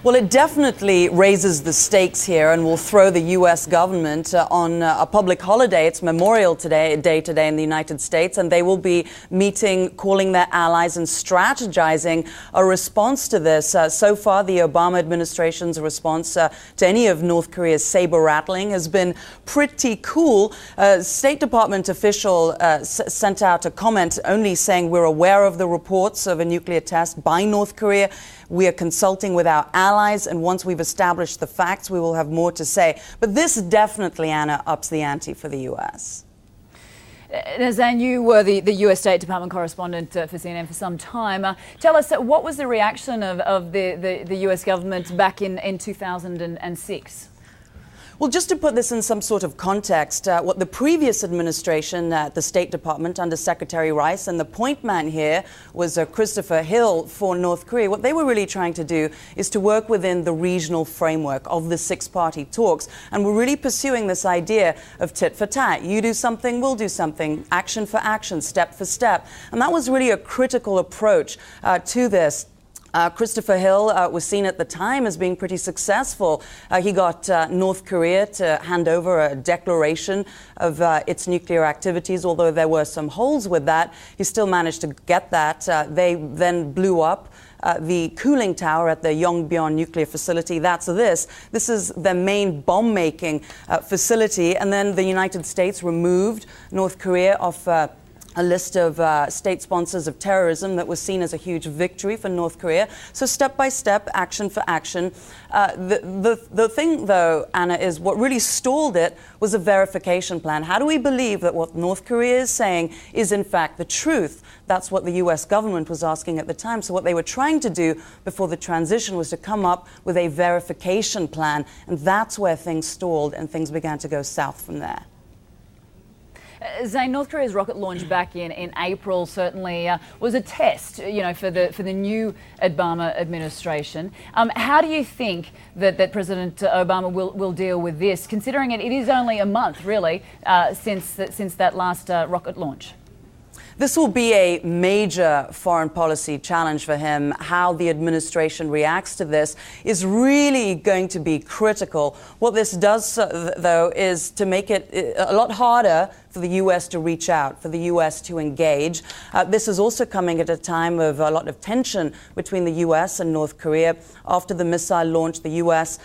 Well, it definitely raises the stakes here and will throw the U.S. government on a public holiday. It's Memorial Day today in the United States, and they will be meeting, calling their allies and strategizing a response to this. So far, the Obama administration's response to any of North Korea's saber-rattling has been pretty cool. State Department official sent out a comment only saying, "We're aware of the reports of a nuclear test by North Korea. We are consulting with our allies, and once we've established the facts, we will have more to say." But this definitely, Anna, ups the ante for the U.S. Zain, you were the U.S. State Department correspondent for CNN for some time. Tell us, what was the reaction of the U.S. government back in 2006? Well, just to put this in some sort of context, what the previous administration at the State Department under Secretary Rice, and the point man here was Christopher Hill for North Korea, what they were really trying to do is to work within the regional framework of the six-party talks. And we're really pursuing this idea of tit for tat. You do something, we'll do something, action for action, step for step. And that was really a critical approach to this. Christopher Hill was seen at the time as being pretty successful. He got North Korea to hand over a declaration of its nuclear activities, although there were some holes with that. He still managed to get that. They then blew up the cooling tower at the Yongbyon nuclear facility. That's this. This is their main bomb-making facility. And then the United States removed North Korea off a list of state sponsors of terrorism that was seen as a huge victory for North Korea. So step by step, action for action. The thing, though, Anna, is what really stalled it was a verification plan. How do we believe that what North Korea is saying is in fact the truth? That's what the U.S. government was asking at the time. So what they were trying to do before the transition was to come up with a verification plan. And that's where things stalled and things began to go south from there. Zain, North Korea's rocket launch back in April certainly was a test, for the new Obama administration. How do you think that President Obama will deal with this, considering it is only a month, really, since that last rocket launch? This will be a major foreign policy challenge for him. How the administration reacts to this is really going to be critical. What this does, though, is to make it a lot harder for the U.S. to reach out, for the U.S. to engage. This is also coming at a time of a lot of tension between the U.S. and North Korea. After the missile launch, the U.S.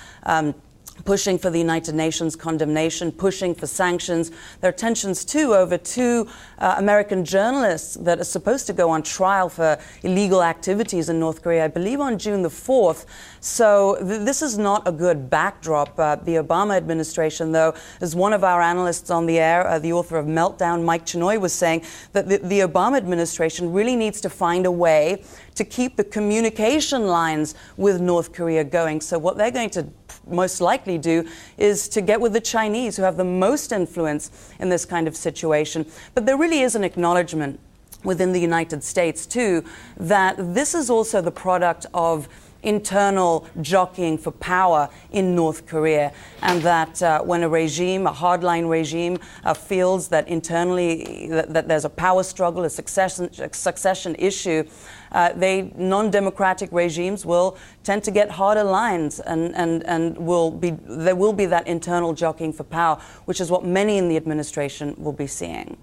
Pushing for the United Nations condemnation, pushing for sanctions. There are tensions, too, over two American journalists that are supposed to go on trial for illegal activities in North Korea, I believe on June the 4th. So this is not a good backdrop. The Obama administration, though, as one of our analysts on the air, the author of Meltdown, Mike Chinoy, was saying that the Obama administration really needs to find a way to keep the communication lines with North Korea going. So what they're going to most likely do is to get with the Chinese, who have the most influence in this kind of situation. But there really is an acknowledgement within the United States, too, that this is also the product of internal jockeying for power in North Korea, and that when a regime, a hardline regime, feels that internally that there's a power struggle, a succession issue, non-democratic regimes will tend to get harder lines, and there will be that internal jockeying for power, which is what many in the administration will be seeing.